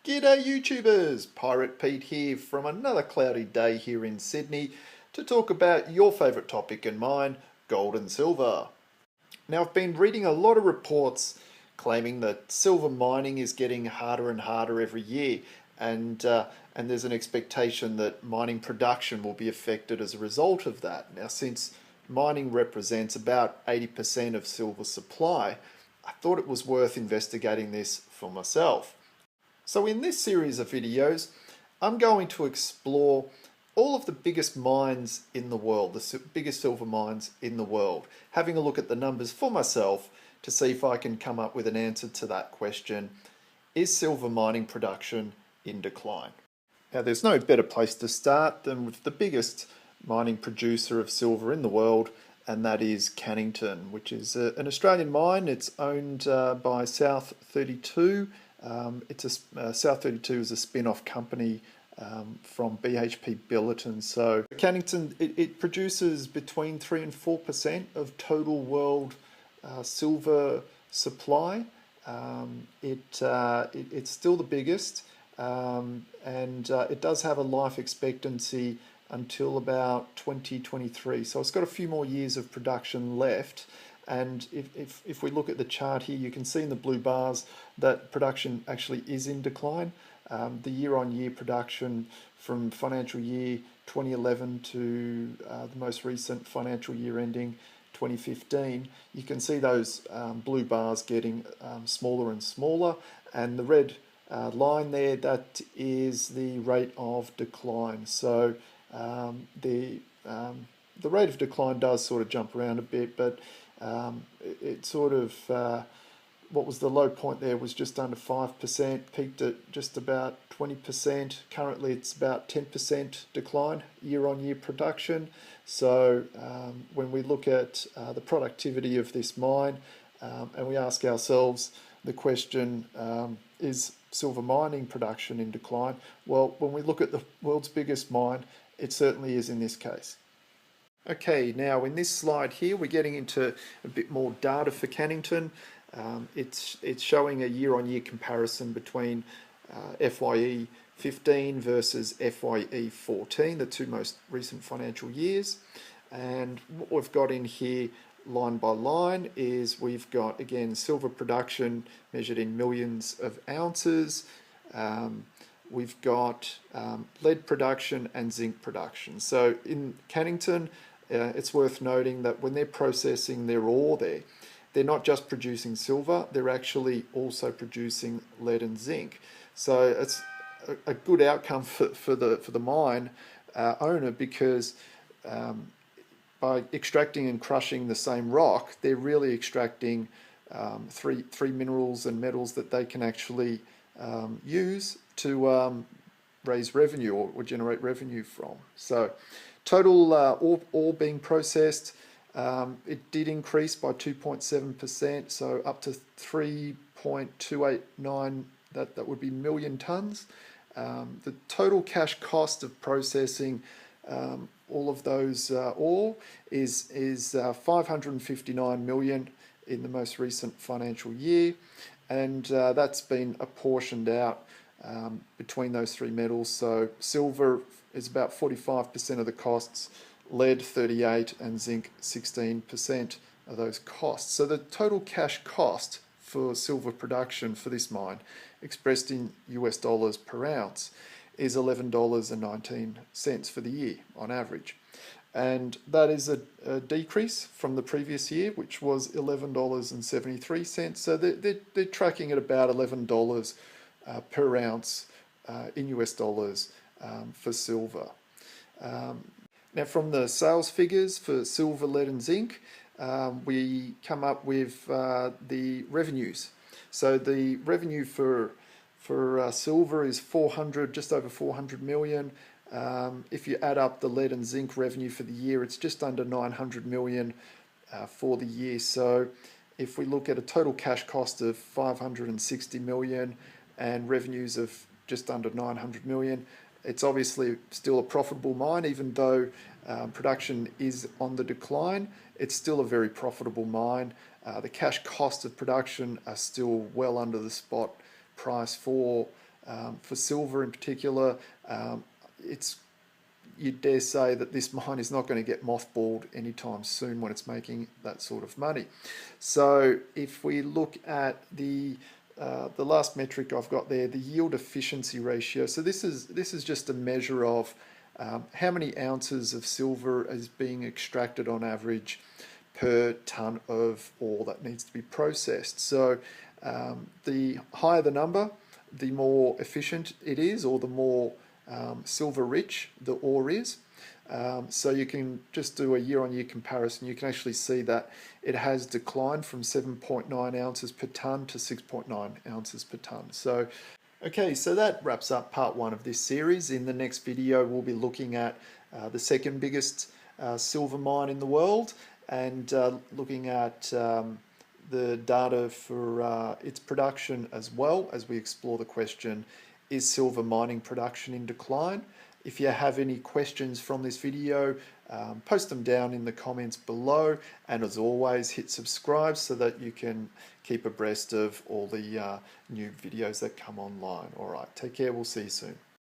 G'day YouTubers! Pirate Pete here from another cloudy day here in Sydney to talk about your favourite topic and mine, gold and silver. Now I've been reading a lot of reports claiming that silver mining is getting harder and harder every year and there's an expectation that mining production will be affected as a result of that. Now since mining represents about 80% of silver supply, I thought it was worth investigating this for myself. So in this series of videos, I'm going to explore all of the biggest mines in the world, the biggest silver mines in the world, having a look at the numbers for myself to see if I can come up with an answer to that question: is silver mining production in decline? Now there's no better place to start than with the biggest mining producer of silver in the world, and that is Cannington, which is an Australian mine. It's owned by South 32. South 32 is a spin-off company from BHP Billiton. So Cannington, it produces between 3 and 4% of total world silver supply. It's still the biggest, and it does have a life expectancy until about 2023. So it's got a few more years of production left. And if we look at the chart here, you can see in the blue bars that production actually is in decline. The year-on-year production from financial year 2011 to the most recent financial year ending 2015, you can see those blue bars getting smaller and smaller, and the red line there, that is the rate of decline. So the rate of decline does sort of jump around a bit, but it sort of, what was the low point there was just under 5%, peaked at just about 20%. Currently it's about 10% decline year-on-year production. So when we look at the productivity of this mine and we ask ourselves the question, is silver mining production in decline? Well, when we look at the world's biggest mine, it certainly is in this case. Okay, now in this slide here, we're getting into a bit more data for Cannington. It's showing a year-on-year comparison between FYE 15 versus FYE 14, the two most recent financial years. And what we've got in here, line by line, is we've got, again, silver production measured in millions of ounces. We've got lead production and zinc production. So in Cannington, it's worth noting that when they're processing their ore there, they're not just producing silver, they're actually also producing lead and zinc. So it's a good outcome for the mine owner, because by extracting and crushing the same rock, they're really extracting three minerals and metals that they can actually use to raise revenue or generate revenue from. So total ore being processed, it did increase by 2.7%, so up to 3.289, that would be million tonnes. The total cash cost of processing all of those ore is 559 million in the most recent financial year, and that's been apportioned out between those three metals. So silver is about 45% of the costs, lead 38%, and zinc 16% of those costs. So the total cash cost for silver production for this mine, expressed in US dollars per ounce, is $11.19 for the year on average. And that is a decrease from the previous year, which was $11.73. So they're tracking at about $11 per ounce in US dollars for silver. Now from the sales figures for silver, lead and zinc, we come up with the revenues. So the revenue for silver is just over 400 million. If you add up the lead and zinc revenue for the year, it's just under 900 million for the year. So if we look at a total cash cost of 560 million and revenues of just under 900 million, it's obviously still a profitable mine. Even though production is on the decline, it's still a very profitable mine. The cash cost of production are still well under the spot price for For silver in particular, you dare say that this mine is not going to get mothballed anytime soon when it's making that sort of money. So if we look at the last metric I've got there, the yield efficiency ratio. So this is just a measure of how many ounces of silver is being extracted on average per ton of ore that needs to be processed. So the higher the number, the more efficient it is, or the more silver rich the ore is. So you can just do a year-on-year comparison. You can actually see that it has declined from 7.9 ounces per tonne to 6.9 ounces per tonne. So, okay, so that wraps up part one of this series. In the next video, we'll be looking at the second biggest silver mine in the world, and looking at the data for its production, as well as we explore the question, is silver mining production in decline? If you have any questions from this video, post them down in the comments below, and as always, hit subscribe so that you can keep abreast of all the new videos that come online. All right, take care, we'll see you soon.